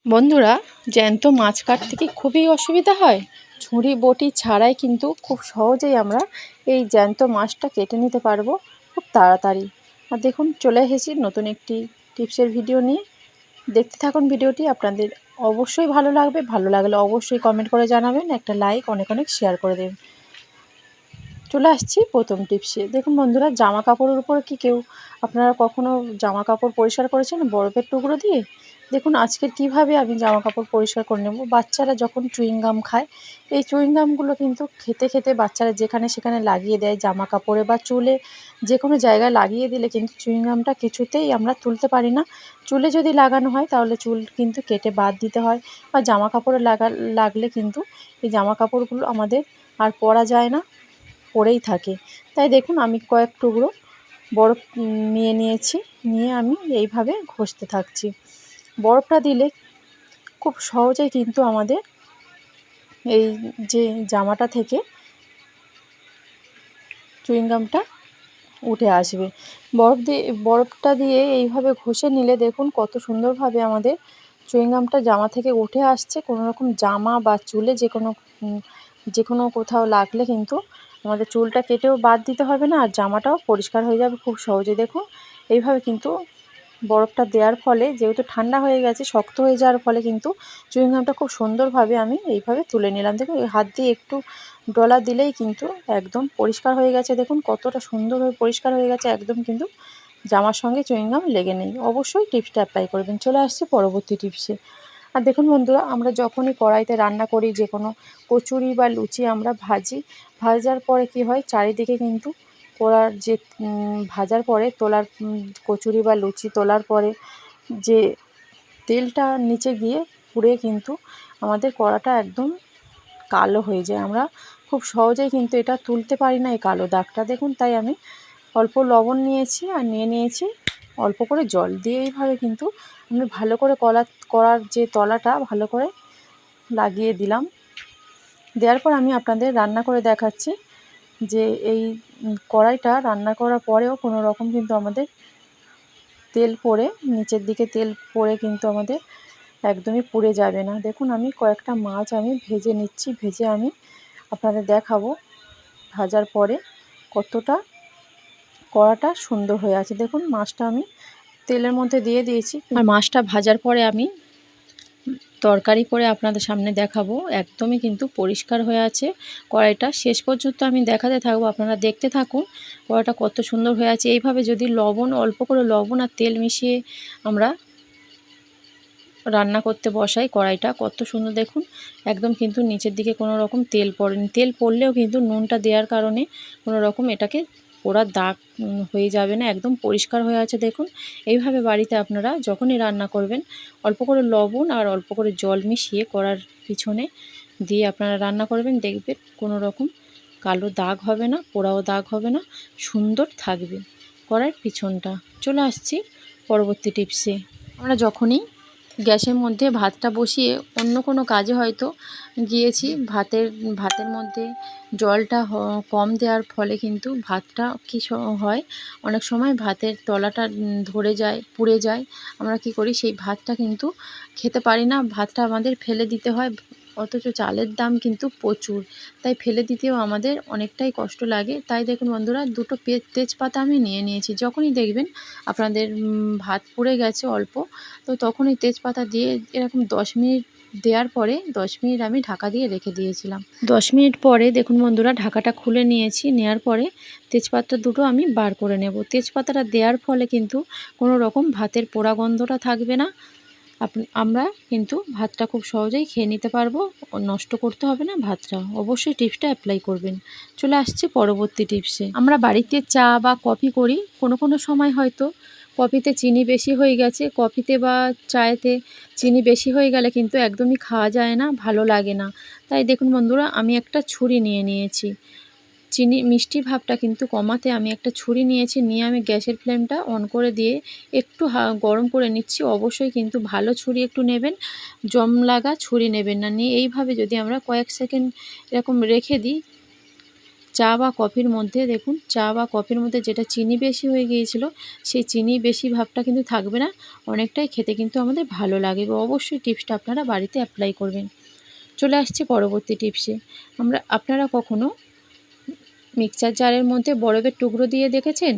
বন্ধুরা, জ্যান্ত মাছ কাটতে কি খুবই অসুবিধা হয়? ছুরি বটি ছাড়াই কিন্তু খুব সহজেই আমরা এই জ্যান্ত মাছটা কেটে নিতে পারবো খুব তাড়াতাড়ি। আর দেখুন, চলে এসেছি নতুন একটি টিপসের ভিডিও নিয়ে। দেখতে থাকুন ভিডিওটি, আপনাদের অবশ্যই ভালো লাগবে। ভালো লাগলে অবশ্যই কমেন্ট করে জানাবেন, একটা লাইক অনেক অনেক শেয়ার করে দেবেন। চলে আসছি প্রথম টিপসে। দেখুন বন্ধুরা, জামা কাপড়ের উপর কি কেউ আপনারা কখনো জামা কাপড় পরিষ্কার করেছেন বরফের টুকরো দিয়ে? দেখুন আজকের কিভাবে আমি জামা কাপড় পরিষ্কার করে নেব। বাচ্চারা যখন চুইংগাম খায়, এই চুইংগামগুলো কিন্তু খেতে খেতে বাচ্চারা যেখানে সেখানে লাগিয়ে দেয়, জামা কাপড়ে বা চুলে যে কোনো জায়গায় লাগিয়ে দিলে কিন্তু চুইংগামটা কিছুতেই আমরা তুলতে পারি না। চুলে যদি লাগানো হয় তাহলে চুল কিন্তু কেটে বাদ দিতে হয়, বা জামা কাপড়ে লাগলে কিন্তু এই জামা কাপড়গুলো আমাদের আর পরা যায় না, পড়েই থাকে। তাই দেখুন, আমি কয়েক টুকরো বরফ নিয়ে নিয়েছি, নিয়ে আমি এইভাবে ঘষতে থাকছি। বরফটা দিলে খুব সহজেই কিন্তু আমাদের এই যে জামাটা থেকে চুইংগামটা উঠে আসবে। বরফটা দিয়ে এইভাবে ঘষে নিলে দেখুন কত সুন্দরভাবে আমাদের চুইংগামটা জামা থেকে উঠে আসছে। কোনো রকম জামা বা চুলে যে কোনো কোথাও লাগলে কিন্তু আমাদের চুলটা কেটেও বাদ দিতে হবে না, আর জামাটাও পরিষ্কার হয়ে যাবে খুব সহজে। দেখুন এইভাবে কিন্তু বরফটা দেওয়ার ফলে, যেহেতু ঠান্ডা হয়ে গেছে, শক্ত হয়ে যাওয়ার ফলে কিন্তু চুইংগামটা খুব সুন্দরভাবে আমি এইভাবে তুলে নিলাম। দেখুন হাত দিয়ে একটু ডলা দিলেই কিন্তু একদম পরিষ্কার হয়ে গেছে। দেখুন কতটা সুন্দরভাবে পরিষ্কার হয়ে গেছে, একদম কিন্তু জামার সঙ্গে চুইংগাম লেগে নেই। অবশ্যই টিপসটা অ্যাপ্লাই করবেন। চলে আসছি পরবর্তী টিপসে। আর দেখুন বন্ধুরা, আমরা যখনই কড়াইতে রান্না করি, যে কোনো কচুরি বা লুচি আমরা ভাজার পরে কি হয়, চারিদিকে কিন্তু কড়ার যে ভাজার পরে কচুরি বা লুচি তোলার পরে যে তেলটা নিচে গিয়ে পুড়ে কিন্তু আমাদের কড়াটা একদম কালো হয়ে যায়। আমরা খুব সহজেই কিন্তু এটা তুলতে পারি না, এই কালো দাগটা। দেখুন, তাই আমি অল্প লবণ নিয়েছি আর নিয়ে নিয়েছি অল্প করে জল দিয়ে। এইভাবে কিন্তু আমি ভালো করে কড়ার যে তলাটা ভালো করে লাগিয়ে দিলাম। দেওয়ার পর আমি আপনাদের রান্না করে দেখাচ্ছি যে এই কড়াইটা রান্না করার পরেও কোনো রকম কিন্তু আমাদের তেল পড়ে, নিচের দিকে তেল পড়ে কিন্তু আমাদের একদমই পুড়ে যাবে না। দেখুন আমি কয়েকটা মাছ আমি ভেজে নিচ্ছি, ভেজে আমি আপনাদের দেখাবো ভাজার পরে কতটা কড়াটা সুন্দর হয়ে আছে। দেখুন মাছটা আমি তেলের মধ্যে দিয়ে দিয়েছি, আর মাছটা ভাজার পরে আমি তরকারি করে আপনাদের সামনে দেখাবো। একদমই কিন্তু পরিষ্কার হয়ে আছে কড়াইটা। শেষ পর্যন্ত আমি দেখাতে থাকবো, আপনারা দেখতে থাকুন কড়াইটা কত সুন্দর হয়ে আছে। এইভাবে যদি অল্প করে লবণ আর তেল মিশিয়ে আমরা রান্না করতে বসাই, কড়াইটা কত সুন্দর দেখুন, একদম কিন্তু নিচের দিকে কোনো রকম তেল পড়েনি। তেল পড়লেও কিন্তু নুনটা দেওয়ার কারণে কোনো রকম এটাকে পোড়ার দাগ হয়ে যাবে না, একদম পরিষ্কার হয়ে আছে। দেখুন এইভাবে বাড়িতে আপনারা যখনই রান্না করবেন অল্প করে লবণ আর অল্প করে জল মিশিয়ে কড়ার পিছনে দিয়ে আপনারা রান্না করবেন, দেখবেন কোনো রকম কালো দাগ হবে না, পোড়াও দাগ হবে না, সুন্দর থাকবে কড়াইয়ের পিছনটা। চলে আসছি পরবর্তী টিপসে। আমরা যখনই গ্যাসের মধ্যে ভাতটা বসিয়ে অন্য কোনো কাজে হয়তো গিয়েছি, ভাতের মধ্যে জলটা কম দেওয়ার ফলে কিন্তু ভাতটা কী হয়, অনেক সময় ভাতের তলাটা ধরে যায়, পুড়ে যায়। আমরা কি করি, সেই ভাতটা কিন্তু খেতে পারি না, ভাতটা আমাদের ফেলে দিতে হয়। অথচ চালের দাম কিন্তু প্রচুর, তাই ফেলে দিতেও আমাদের অনেকটাই কষ্ট লাগে। তাই দেখুন বন্ধুরা, দুটো তেজপাতা আমি নিয়ে নিয়েছি। যখনই দেখবেন আপনাদের ভাত পুড়ে গেছে অল্প, তো তখনই তেজপাতা দিয়ে এরকম 10 মিনিট দেওয়ার পরে 10 মিনিট আমি ঢাকা দিয়ে রেখে দিয়েছিলাম। 10 মিনিট পরে দেখুন বন্ধুরা, ঢাকাটা খুলে নিয়েছি। নেওয়ার পরে তেজপাতা দুটো আমি বার করে নেব। তেজপাতাটা দেওয়ার ফলে কিন্তু কোনো রকম ভাতের পোড়া গন্ধটা থাকবে না। আমরা কিন্তু ভাতটা খুব সহজেই খেয়ে নিতে পারবো, নষ্ট করতে হবে না ভাতটা। অবশ্যই টিপসটা অ্যাপ্লাই করবেন। চলে আসছে পরবর্তী টিপসে। আমরা বাড়িতে চা বা কফি করি, কোনো সময় হয়তো কফিতে চিনি বেশি হয়ে গেছে, কফিতে বা চায়েতে চিনি বেশি হয়ে গেলে কিন্তু একদমই খাওয়া যায় না, ভালো লাগে না। তাই দেখুন বন্ধুরা, আমি একটা ছুরি নিয়ে নিয়েছি। মিষ্টি ভাবটা কিন্তু কমাতে আমি একটা ছুরি নিয়েছি, নিয়ে আমি গ্যাসের ফ্লেমটা অন করে দিয়ে একটু গরম করে নিচ্ছি। অবশ্যই কিন্তু ভালো ছুরি একটু নেবেন, জং লাগা ছুরি নেবেন না। নিয়ে এইভাবে যদি আমরা কয়েক সেকেন্ড এরকম রেখে দিই, চা বা কফির মধ্যে দেখুন, চা বা কফির মধ্যে যেটা চিনি বেশি হয়ে গিয়েছিল, সেই চিনি বেশি ভাবটা কিন্তু থাকবে না, অনেকটাই খেতে কিন্তু আমাদের ভালো লাগে। অবশ্যই টিপসটা আপনারা বাড়িতে অ্যাপ্লাই করবেন। চলে আসছি পরবর্তী টিপসে। আপনারা কখনো মিক্সচার জারের মধ্যে বরফের টুকরো দিয়ে দেখেছেন?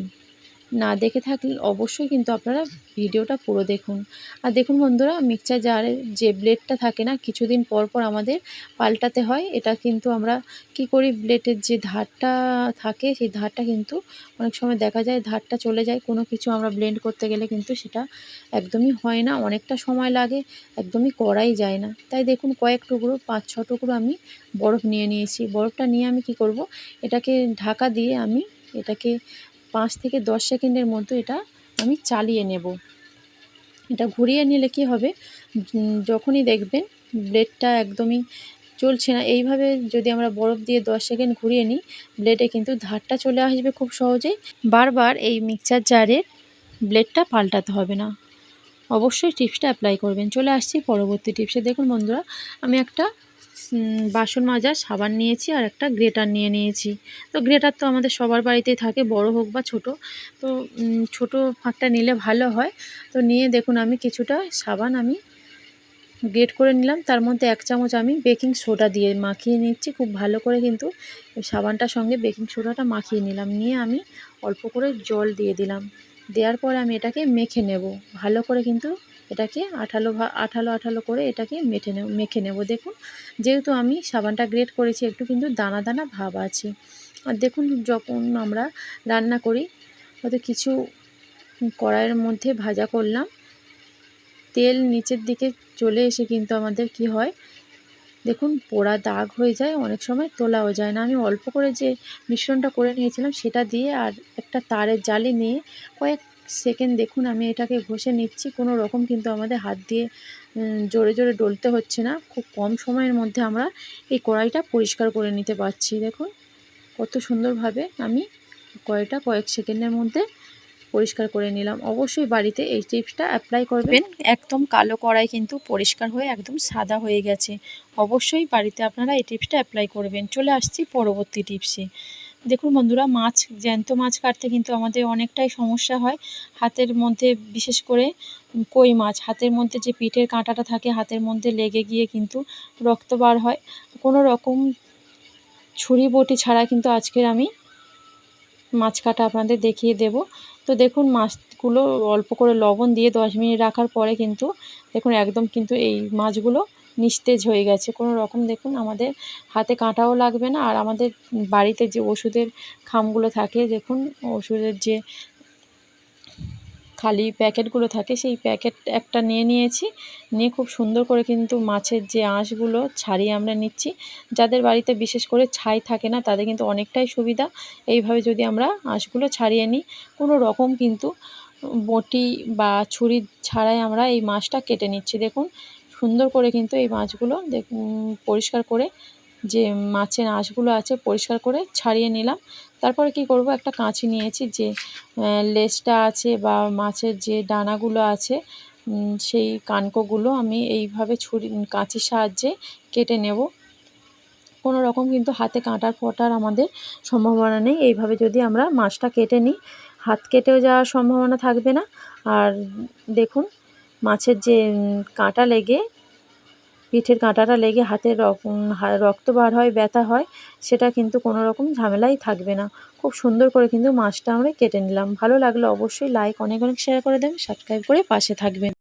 না দেখে থাকলে অবশ্যই কিন্তু আপনারা ভিডিওটা পুরো দেখুন। আর দেখুন বন্ধুরা, মিক্সচার জারের যে ব্লেডটা থাকে না, কিছুদিন পর পর আমাদের পাল্টাতে হয়। এটা কিন্তু আমরা কি করি, ব্লেডের যে ধারটা থাকে সেই ধারটা কিন্তু অনেক সময় দেখা যায় ধারটা চলে যায়, কোনো কিছু আমরা ব্লেন্ড করতে গেলে কিন্তু সেটা একদমই হয় না, অনেকটা সময় লাগে, একদমই করাই যায় না। তাই দেখুন কয়েক টুকরো 5-6 টুকরো আমি বরফ নিয়ে নিয়েছি। বরফটা নিয়ে আমি কি করব, এটাকে ঢাকা দিয়ে আমি এটাকে 5 থেকে 10 সেকেন্ডের মতো এটা আমি চালিয়ে নেব। এটা ঘুরিয়ে নিলে কি হবে, যখনই দেখবেন ব্লেডটা একদমই চলছে না, এইভাবে যদি আমরা বরফ দিয়ে 10 সেকেন্ড ঘুরিয়ে নিই, ব্লেডে কিন্তু ধারটা চলে আসবে খুব সহজেই। বারবার এই মিক্সচার জারের ব্লেডটা পাল্টাতে হবে না। অবশ্যই টিপসটা অ্যাপ্লাই করবেন। চলে আসছি পরবর্তী টিপসে। দেখুন বন্ধুরা, আমি একটা বাসন মাজার সাবান নিয়েছি আর একটা গ্রেটার নিয়ে নিয়েছি। তো গ্রেটার তো আমাদের সবার বাড়িতেই থাকে, বড় হোক বা ছোট। তো ছোট ফাঁকটা নিলে ভালো হয়। তো নিয়ে দেখুন আমি কিছুটা সাবান আমি গ্রেট করে নিলাম, তার মধ্যে 1 চামচ আমি বেকিং সোডা দিয়ে মাখিয়ে নিচ্ছি খুব ভালো করে, কিন্তু সাবানটার সঙ্গে বেকিং সোডাটা মাখিয়ে নিলাম, নিয়ে আমি অল্প করে জল দিয়ে দিলাম। দেওয়ার পরে আমি এটাকে মেখে নেব ভালো করে, কিন্তু এটাকে আঠালো আঠালো করে এটাকে মেখে নেব। দেখুন, যেহেতু আমি সাবানটা গ্রেট করেছি, একটু কিন্তু দানা দানা ভাব আছে। আর দেখুন, যখন আমরা রান্না করি, হয়তো কিছু কড়াইয়ের মধ্যে ভাজা করলাম, তেল নিচের দিকে চলে এসে কিন্তু আমাদের কি হয়, দেখুন পোড়া দাগ হয়ে যায়, অনেক সময় তোলাও যায় না। আমি অল্প করে যে মিশ্রণটা করে নিয়েছিলাম সেটা দিয়ে আর একটা তারের জালি নিয়ে কয়েক সেকেন্ড দেখুন আমি এটাকে ঘষে নিচ্ছি। কোনো রকম কিন্তু আমাদের হাত দিয়ে জোরে জোরে ডলতে হচ্ছে না, খুব কম সময়ের মধ্যে আমরা এই কড়াইটা পরিষ্কার করে নিতে পারছি। দেখুন কত সুন্দরভাবে আমি কয়েক সেকেন্ডের মধ্যে পরিষ্কার করে নিলাম। অবশ্যই বাড়িতে এই টিপসটা অ্যাপ্লাই করবেন। একদম কালো কড়াই কিন্তু পরিষ্কার হয়ে একদম সাদা হয়ে গেছে। অবশ্যই বাড়িতে আপনারা এই টিপসটা অ্যাপ্লাই করবেন। চলে আসছি পরবর্তী টিপসে। দেখুন বন্ধুরা, জ্যান্ত মাছ কাটতে কিন্তু আমাদের অনেকটাই সমস্যা হয়। হাতের মধ্যে বিশেষ করে কই মাছ, হাতের মধ্যে যে পিঠের কাঁটাটা থাকে হাতের মধ্যে লেগে গিয়ে কিন্তু রক্ত বার হয়। কোনো রকম ছুরি বটি ছাড়া কিন্তু আজকের আমি মাছ কাটা আপনাদের দেখিয়ে দেব। তো দেখুন মাছগুলো অল্প করে লবণ দিয়ে 10 মিনিট রাখার পরে কিন্তু দেখুন একদম কিন্তু এই মাছগুলো নিস্তেজ হয়ে গেছে। কোনো রকম দেখুন আমাদের হাতে কাঁটাও লাগবে না। আর আমাদের বাড়িতে যে ওষুধের খামগুলো থাকে, দেখুন ওষুধের যে খালি প্যাকেটগুলো থাকে সেই প্যাকেট একটা নিয়ে নিয়েছি, নিয়ে খুব সুন্দর করে কিন্তু মাছের যে আঁশগুলো ছাড়িয়ে আমরা নিচ্ছি। যাদের বাড়িতে বিশেষ করে ছাই থাকে না তাদের কিন্তু অনেকটাই সুবিধা, এইভাবে যদি আমরা আঁশগুলো ছাড়িয়ে নিই। কোনো রকম কিন্তু বটি বা ছুরি ছাড়াই আমরা এই মাছটা কেটে নিচ্ছি। দেখুন সুন্দর করে কিন্তু এই মাছগুলো পরিষ্কার করে যে মাছের আঁশগুলো আছে পরিষ্কার করে ছাড়িয়ে নিলাম। তারপরে কি করব, একটা কাঁচি নিয়েছি, যে লেজটা আছে বা মাছের যে ডানাগুলো আছে সেই কানকোগুলো আমি এইভাবে কাঁচির সাহায্যে কেটে নেব। কোনো রকম কিন্তু হাতে কাঁটার ফোটার আমাদের সম্ভাবনা নেই। এইভাবে যদি আমরা মাছটা কেটে নিই, হাত কেটেও যাওয়ার সম্ভাবনা থাকবে না। আর দেখুন মাছের যে কাঁটা লেগে পিঠের কাঁটাটা লেগে হাতের রক্ত বার হয়, ব্যথা হয়, সেটা কিন্তু কোনো রকম ঝামেলাই থাকবে না। খুব সুন্দর করে কিন্তু মাছটা আমরা কেটে নিলাম। ভালো লাগলে অবশ্যই লাইক অনেক শেয়ার করে দেবেন, সাবস্ক্রাইব করে পাশে থাকবেন।